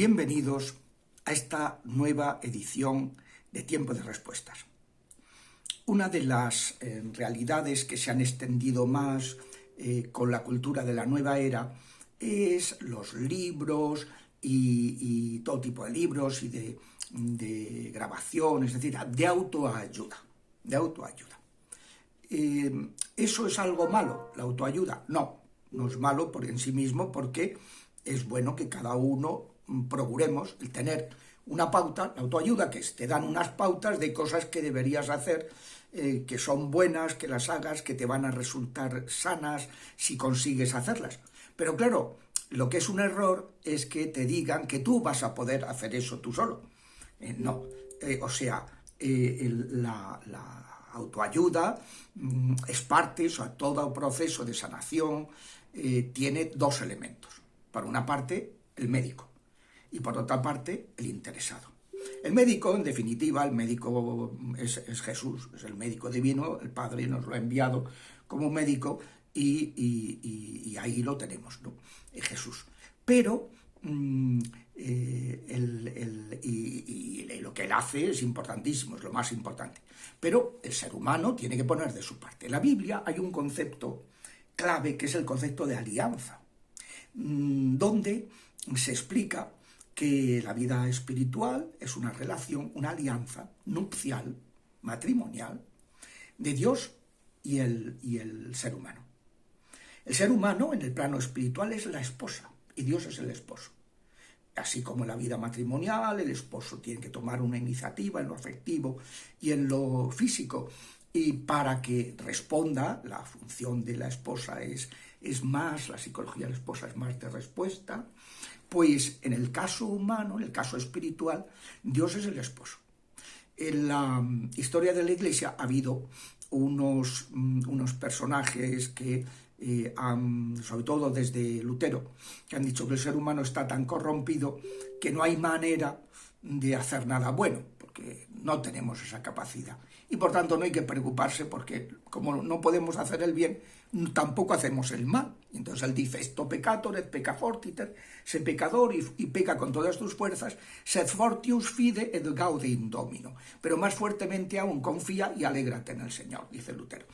Bienvenidos a esta nueva edición de Tiempo de Respuestas. Una de las realidades que se han extendido más con la cultura de la nueva era es los libros y todo tipo de libros y de grabación, es decir, de autoayuda. ¿Eso es algo malo, la autoayuda? No es malo en sí mismo, porque es bueno que cada uno procuremos el tener una pauta. La autoayuda, que es, te dan unas pautas de cosas que deberías hacer, que son buenas, que las hagas, que te van a resultar sanas si consigues hacerlas. Pero claro, lo que es un error es que te digan que tú vas a poder hacer eso tú solo. La autoayuda es parte, o sea, todo el proceso de sanación tiene dos elementos. Por una parte, el médico, y por otra parte, el interesado. El médico, en definitiva, el médico es Jesús, es el médico divino, el Padre nos lo ha enviado como médico y ahí lo tenemos, ¿no? Jesús. Pero lo que él hace es importantísimo, es lo más importante. Pero el ser humano tiene que poner de su parte. En la Biblia hay un concepto clave que es el concepto de alianza, donde se explica que la vida espiritual es una relación, una alianza nupcial, matrimonial, de Dios y el ser humano. El ser humano en el plano espiritual es la esposa y Dios es el esposo. Así como en la vida matrimonial, el esposo tiene que tomar una iniciativa en lo afectivo y en lo físico, y para que responda, la función de la esposa es más, la psicología de la esposa es más de respuesta. Pues en el caso humano, en el caso espiritual, Dios es el esposo. En la historia de la Iglesia ha habido unos personajes que sobre todo desde Lutero, que han dicho que el ser humano está tan corrompido que no hay manera de hacer nada bueno, porque no tenemos esa capacidad. Y por tanto no hay que preocuparse, porque como no podemos hacer el bien, tampoco hacemos el mal. Entonces él dice, esto peccator et pecca fortiter, sé pecador y peca con todas tus fuerzas, sed fortius fide et gaude in domino. Pero más fuertemente aún, confía y alégrate en el Señor, dice Lutero.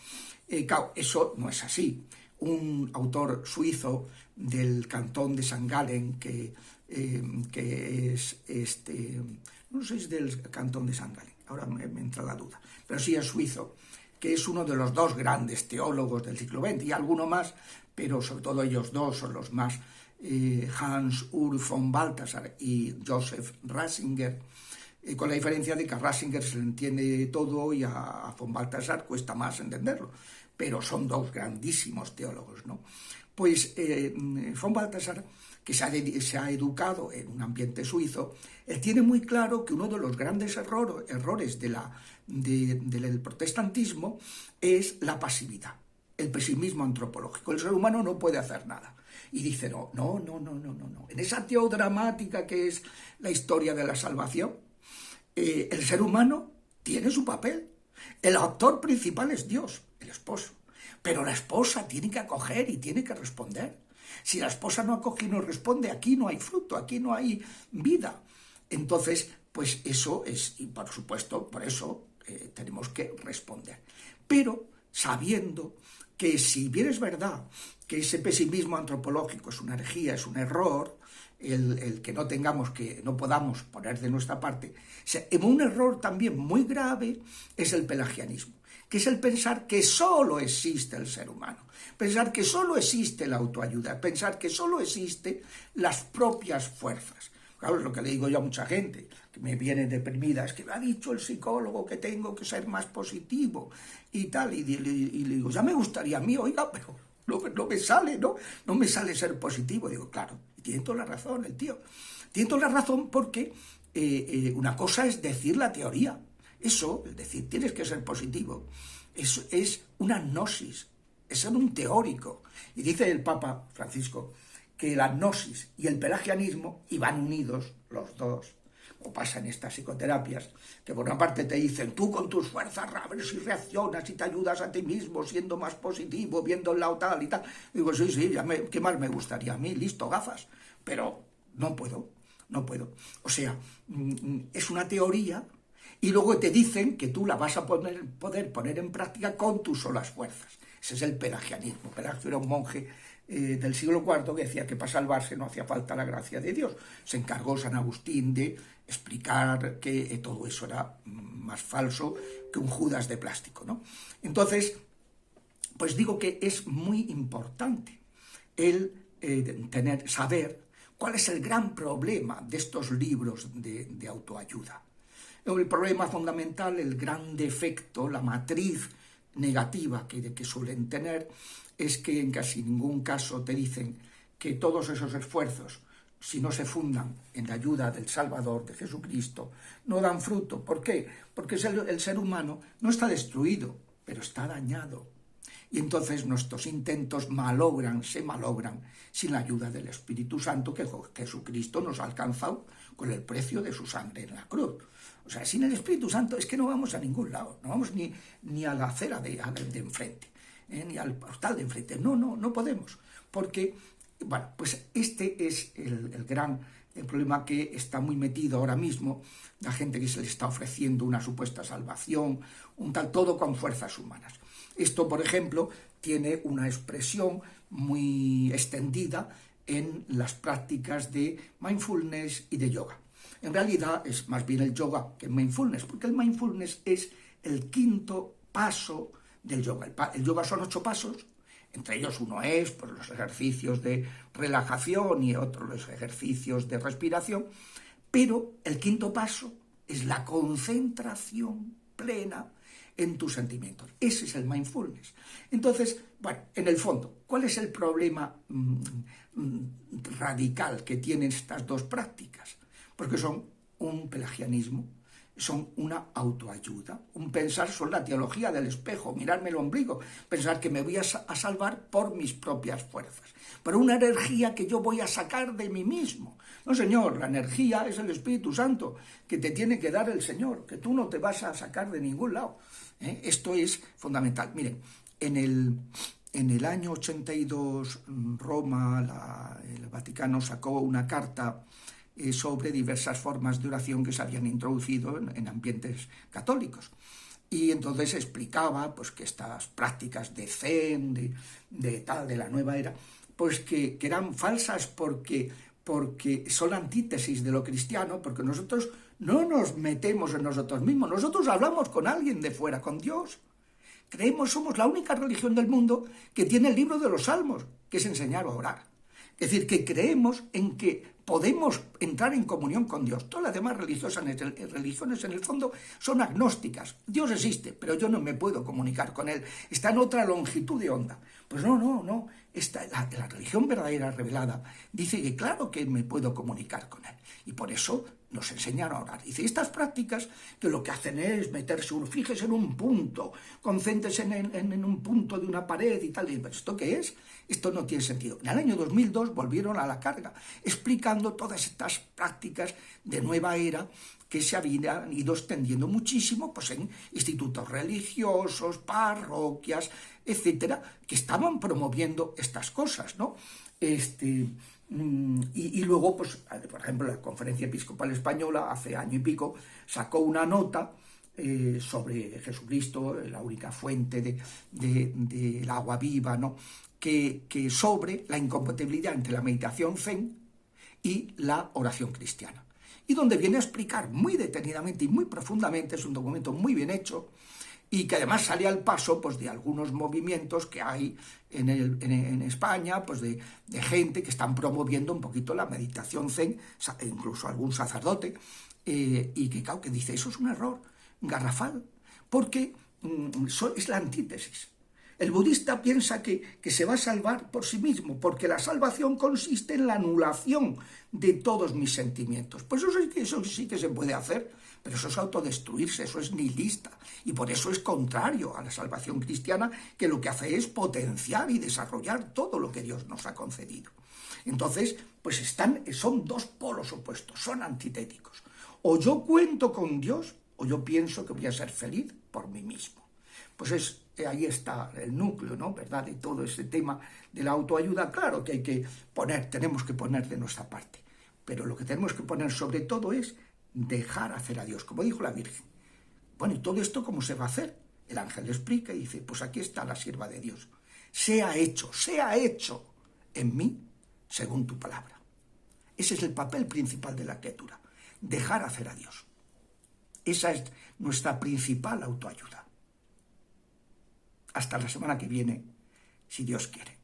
Claro, eso no es así. Un autor suizo del cantón de St. Gallen, que es no sé si es del cantón de St. Gallen, ahora me entra la duda, pero sí es suizo, que es uno de los dos grandes teólogos del siglo XX, y alguno más, pero sobre todo ellos dos son los más, Hans Urs von Balthasar y Joseph Ratzinger, con la diferencia de que a Ratzinger se le entiende todo y a von Balthasar cuesta más entenderlo, pero son dos grandísimos teólogos, ¿no? Pues von Balthasar, que se ha educado en un ambiente suizo, él tiene muy claro que uno de los grandes errores del protestantismo es la pasividad, el pesimismo antropológico. El ser humano no puede hacer nada. Y dice, no. En esa teodramática que es la historia de la salvación, el ser humano tiene su papel. El actor principal es Dios, el esposo. Pero la esposa tiene que acoger y tiene que responder. Si la esposa no acoge y no responde, aquí no hay fruto, aquí no hay vida. Entonces, pues eso es, y por supuesto, por eso tenemos que responder. Pero sabiendo que si bien es verdad que ese pesimismo antropológico es una herejía, es un error, el que no podamos poner de nuestra parte, un error también muy grave es el pelagianismo, que es el pensar que solo existe el ser humano, pensar que solo existe la autoayuda, pensar que solo existe las propias fuerzas. Claro, es lo que le digo yo a mucha gente, que me viene deprimida, es que me ha dicho el psicólogo que tengo que ser más positivo y tal, y le digo, ya me gustaría a mí, oiga, pero no me sale, ¿no? No me sale ser positivo. Digo, claro, y tiene toda la razón el tío. Tiene toda la razón porque una cosa es decir la teoría. Eso, es decir, tienes que ser positivo, eso es una gnosis, es ser un teórico. Y dice el Papa Francisco que la gnosis y el pelagianismo iban unidos los dos, como pasa en estas psicoterapias, que por una parte te dicen, tú con tus fuerzas a ver si reaccionas y te ayudas a ti mismo, siendo más positivo, viendo el lado tal y tal. Digo, sí, ¿qué más me gustaría a mí? Listo, gafas, pero no puedo. no puedo. O sea, es una teoría y luego te dicen que tú la vas a poder poner en práctica con tus solas fuerzas. Ese es el pelagianismo. Pelagio era un monje del siglo IV que decía que para salvarse no hacía falta la gracia de Dios. Se encargó San Agustín de explicar que todo eso era más falso que un Judas de plástico, ¿no? Entonces, pues digo que es muy importante el saber cuál es el gran problema de estos libros de autoayuda. El problema fundamental, el gran defecto, la matriz negativa que suelen tener, es que en casi ningún caso te dicen que todos esos esfuerzos, si no se fundan en la ayuda del Salvador, de Jesucristo, no dan fruto. ¿Por qué? Porque el ser humano no está destruido, pero está dañado. Y entonces nuestros intentos se malogran sin la ayuda del Espíritu Santo que Jesucristo nos ha alcanzado con el precio de su sangre en la cruz. O sea, sin el Espíritu Santo es que no vamos a ningún lado, no vamos ni a la acera de enfrente, ni al portal de enfrente. No podemos, porque, bueno, pues este es el gran problema que está muy metido ahora mismo, la gente que se le está ofreciendo una supuesta salvación, todo con fuerzas humanas. Esto, por ejemplo, tiene una expresión muy extendida en las prácticas de mindfulness y de yoga. En realidad es más bien el yoga que el mindfulness, porque el mindfulness es el quinto paso del yoga. El yoga son 8 pasos, entre ellos uno es pues, los ejercicios de relajación y otro los ejercicios de respiración, pero el quinto paso es la concentración plena en tus sentimientos. Ese es el mindfulness. Entonces, bueno, en el fondo, ¿cuál es el problema radical que tienen estas dos prácticas? Porque son un pelagianismo, son una autoayuda, un pensar sobre la teología del espejo, mirarme el ombligo, pensar que me voy a salvar por mis propias fuerzas, por una energía que yo voy a sacar de mí mismo. No, señor, la energía es el Espíritu Santo que te tiene que dar el Señor, que tú no te vas a sacar de ningún lado. Esto es fundamental. Miren, en el año 82 Roma, el Vaticano sacó una carta sobre diversas formas de oración que se habían introducido en ambientes católicos. Y entonces explicaba pues, que estas prácticas de Zen, de la nueva era, pues que eran falsas porque son antítesis de lo cristiano, porque nosotros no nos metemos en nosotros mismos, nosotros hablamos con alguien de fuera, con Dios. Somos la única religión del mundo que tiene el libro de los Salmos, que es enseñar a orar. Es decir, que creemos en que podemos entrar en comunión con Dios. Todas las demás religiones en el fondo son agnósticas. Dios existe, pero yo no me puedo comunicar con Él. Está en otra longitud de onda. Pues no. La religión verdadera revelada dice que claro que me puedo comunicar con Él. Y por eso nos enseñan a orar. Dice, estas prácticas que lo que hacen es meterse, fíjese en un punto, concéntrese en un punto de una pared y tal. Y, ¿pero esto qué es? Esto no tiene sentido. En el año 2002 volvieron a la carga, explicando todas estas prácticas de nueva era que se habían ido extendiendo muchísimo pues, en institutos religiosos, parroquias, etcétera, que estaban promoviendo estas cosas, ¿no? Y luego, pues, por ejemplo, la Conferencia Episcopal Española, hace año y pico, sacó una nota sobre Jesucristo, la única fuente del agua viva, ¿no? Que sobre la incompatibilidad entre la meditación zen y la oración cristiana. Y donde viene a explicar muy detenidamente y muy profundamente, es un documento muy bien hecho, y que además sale al paso pues, de algunos movimientos que hay en España, pues de gente que están promoviendo un poquito la meditación zen, incluso algún sacerdote, y que claro, que dice, eso es un error garrafal, porque es la antítesis. El budista piensa que se va a salvar por sí mismo, porque la salvación consiste en la anulación de todos mis sentimientos. Pues eso sí que se puede hacer, pero eso es autodestruirse, eso es nihilista. Y por eso es contrario a la salvación cristiana, que lo que hace es potenciar y desarrollar todo lo que Dios nos ha concedido. Entonces, pues son dos polos opuestos, son antitéticos. O yo cuento con Dios, o yo pienso que voy a ser feliz por mí mismo. Pues ahí está el núcleo, ¿no? ¿Verdad? De todo ese tema de la autoayuda. Claro que tenemos que poner de nuestra parte. pero lo que tenemos que poner sobre todo es dejar hacer a Dios, como dijo la Virgen. Bueno, ¿y todo esto cómo se va a hacer? El ángel le explica y dice, pues aquí está la sierva de Dios. Sea hecho en mí según tu palabra. Ese es el papel principal de la criatura, dejar hacer a Dios. Esa es nuestra principal autoayuda. Hasta la semana que viene, si Dios quiere.